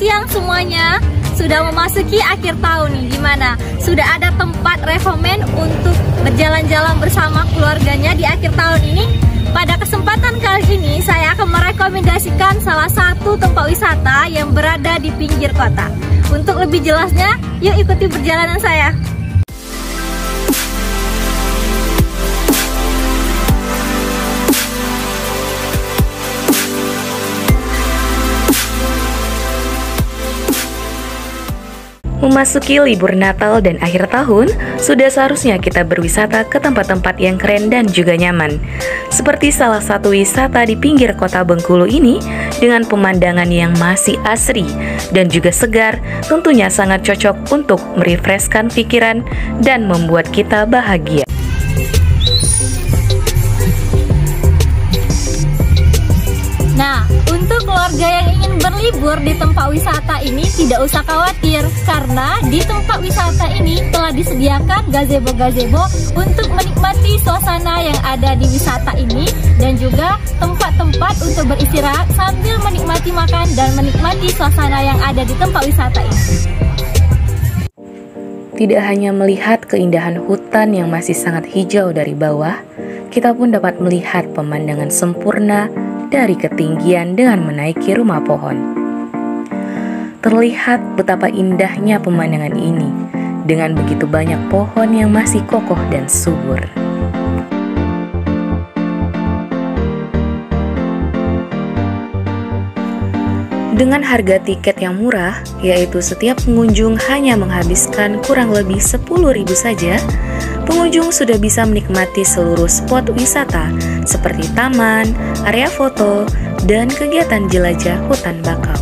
siang semuanya. Sudah memasuki akhir tahun nih, gimana? Sudah ada tempat rekomen untuk berjalan-jalan bersama keluarganya di akhir tahun ini? Pada kesempatan kali ini, saya akan merekomendasikan salah satu tempat wisata yang berada di pinggir kota. Untuk lebih jelasnya, yuk ikuti perjalanan saya. Memasuki libur Natal dan akhir tahun, sudah seharusnya kita berwisata ke tempat-tempat yang keren dan juga nyaman. Seperti salah satu wisata di pinggir kota Bengkulu ini, dengan pemandangan yang masih asri dan juga segar, tentunya sangat cocok untuk merefreshkan pikiran dan membuat kita bahagia. Nah, untuk keluarga yang ingin berlibur di tempat wisata ini tidak usah khawatir, karena di tempat wisata ini telah disediakan gazebo-gazebo untuk menikmati suasana yang ada di wisata ini, dan juga tempat-tempat untuk beristirahat sambil menikmati makan dan menikmati suasana yang ada di tempat wisata ini. Tidak hanya melihat keindahan hutan yang masih sangat hijau dari bawah, kita pun dapat melihat pemandangan sempurna dari ketinggian dengan menaiki rumah pohon. Terlihat betapa indahnya pemandangan ini dengan begitu banyak pohon yang masih kokoh dan subur. Dengan harga tiket yang murah, yaitu setiap pengunjung hanya menghabiskan kurang lebih 10.000 saja, pengunjung sudah bisa menikmati seluruh spot wisata seperti taman, area foto, dan kegiatan jelajah hutan bakau.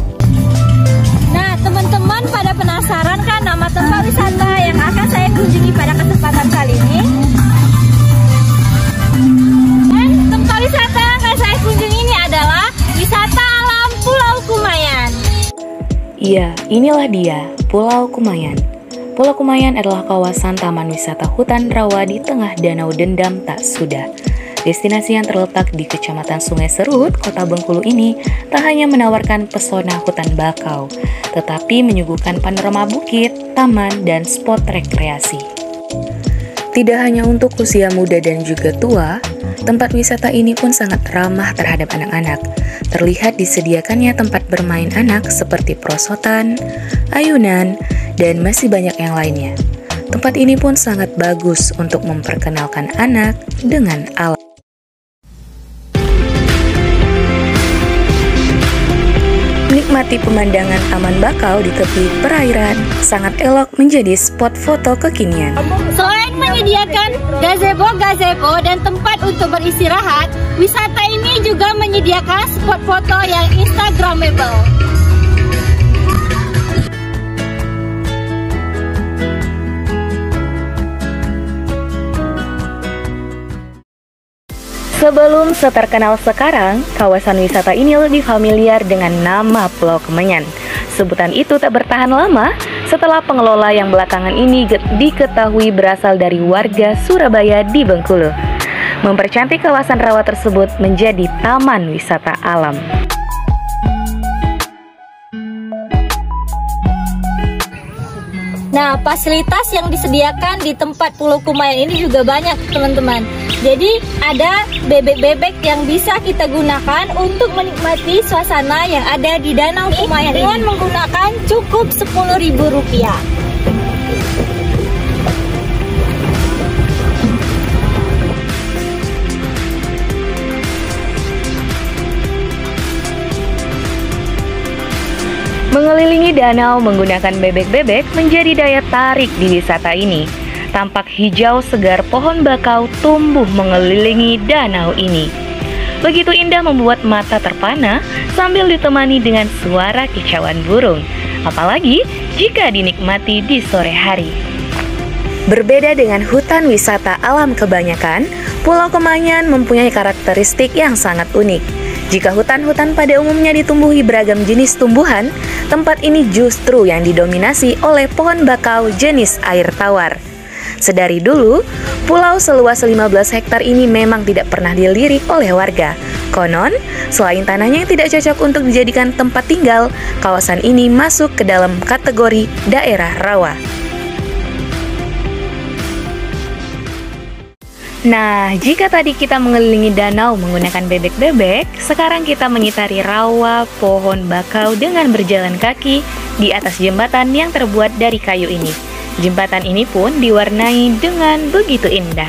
Nah, teman-teman pada penasaran kan nama tempat wisata yang akan saya kunjungi pada kesempatan kali ini? Dan tempat wisata yang akan saya kunjungi ini adalah wisata alam Pulau Kumayan. Iya, inilah dia, Pulau Kumayan. Pulau Kumayan adalah kawasan taman wisata hutan rawa di tengah Danau Dendam Tak Sudah. Destinasi yang terletak di Kecamatan Sungai Serut, Kota Bengkulu ini tak hanya menawarkan pesona hutan bakau, tetapi menyuguhkan panorama bukit, taman, dan spot rekreasi. Tidak hanya untuk usia muda dan juga tua, tempat wisata ini pun sangat ramah terhadap anak-anak. Terlihat disediakannya tempat bermain anak seperti perosotan, ayunan, dan masih banyak yang lainnya. Tempat ini pun sangat bagus untuk memperkenalkan anak dengan alam. Menikmati pemandangan taman bakau di tepi perairan sangat elok menjadi spot foto kekinian. Selain menyediakan gazebo dan tempat untuk beristirahat, wisata ini juga menyediakan spot foto yang instagramable. Sebelum seterkenal sekarang, kawasan wisata ini lebih familiar dengan nama Pulau Kumayan. Sebutan itu tak bertahan lama setelah pengelola yang belakangan ini diketahui berasal dari warga Surabaya di Bengkulu, mempercantik kawasan rawa tersebut menjadi taman wisata alam. Nah, fasilitas yang disediakan di tempat Pulau Kumayan ini juga banyak, teman-teman. Jadi, ada bebek-bebek yang bisa kita gunakan untuk menikmati suasana yang ada di Danau Kumayan dengan menggunakan cukup Rp10.000. Mengelilingi danau menggunakan bebek-bebek menjadi daya tarik di wisata ini. Tampak hijau segar pohon bakau tumbuh mengelilingi danau ini. Begitu indah membuat mata terpana sambil ditemani dengan suara kicauan burung. Apalagi jika dinikmati di sore hari. Berbeda dengan hutan wisata alam kebanyakan, Pulau Kumayan mempunyai karakteristik yang sangat unik. Jika hutan-hutan pada umumnya ditumbuhi beragam jenis tumbuhan, tempat ini justru yang didominasi oleh pohon bakau jenis air tawar. Sedari dulu, pulau seluas 15 hektar ini memang tidak pernah dilirik oleh warga. Konon, selain tanahnya yang tidak cocok untuk dijadikan tempat tinggal, kawasan ini masuk ke dalam kategori daerah rawa. Nah, jika tadi kita mengelilingi danau menggunakan bebek-bebek, sekarang kita mengitari rawa pohon bakau dengan berjalan kaki di atas jembatan yang terbuat dari kayu ini. Jembatan ini pun diwarnai dengan begitu indah.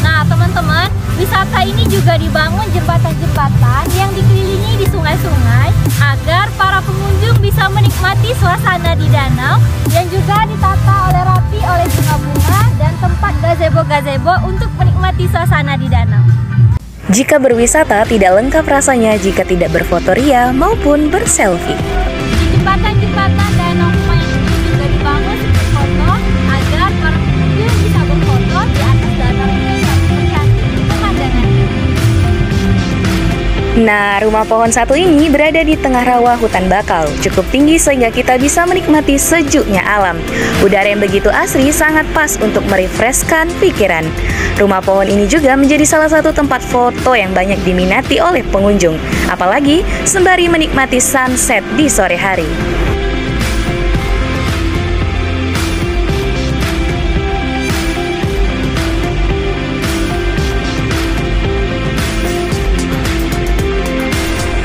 Nah, teman-teman, wisata ini juga dibangun jembatan-jembatan yang dikelilingi di sungai-sungai agar para pengunjung bisa menikmati suasana di danau yang juga ditata oleh rapi oleh bunga-bunga dan tempat gazebo-gazebo untuk menikmati suasana di danau. Jika berwisata tidak lengkap rasanya jika tidak berfotoria maupun berselfie. Di jembatan-jembatan danau Kumayan ini juga dibangun spot foto agar para pengunjung bisa berfoto di atas danau ini sambil menikmati pemandangannya. Nah, rumah pohon satu ini berada di tengah rawa hutan bakau, cukup tinggi sehingga kita bisa menikmati sejuknya alam. Udara yang begitu asri sangat pas untuk merefreshkan pikiran. Rumah pohon ini juga menjadi salah satu tempat foto yang banyak diminati oleh pengunjung, apalagi sembari menikmati sunset di sore hari.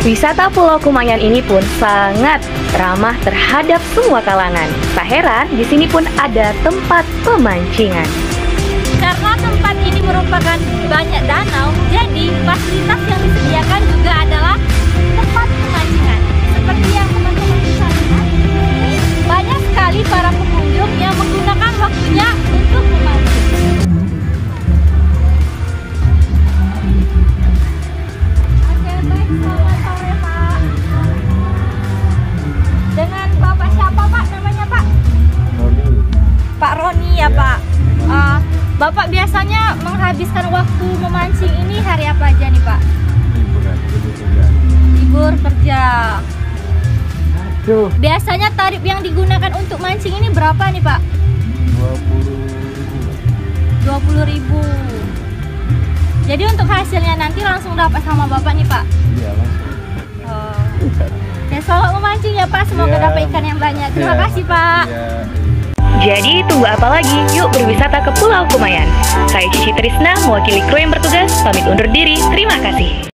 Wisata Pulau Kumayan ini pun sangat ramah terhadap semua kalangan. Tak heran, di sini pun ada tempat pemancingan. Karena tempat ini merupakan banyak danau, jadi fasilitas yang disediakan juga adalah tempat pemancingan. Seperti yang teman-teman bisa lihat, banyak sekali para pengunjung yang menggunakan waktunya untuk memancing. Oke, baik, selamat sore Pak. Dengan Bapak siapa Pak namanya Pak? Roni. Pak Roni ya Pak. Bapak biasanya menghabiskan waktu memancing ini hari apa aja nih Pak? Libur kerja. Aduh. Biasanya tarif yang digunakan untuk mancing ini berapa nih Pak? 20.000. Jadi untuk hasilnya nanti langsung dapat sama Bapak nih Pak? Iya, langsung. Ya, selamat memancing ya Pak, semoga Ya. dapat ikan yang banyak. Terima kasih Pak. Iya. Jadi tunggu apa lagi? Yuk berwisata ke Pulau Kumayan. Saya Cici Trisna, mewakili kru yang bertugas, pamit undur diri. Terima kasih.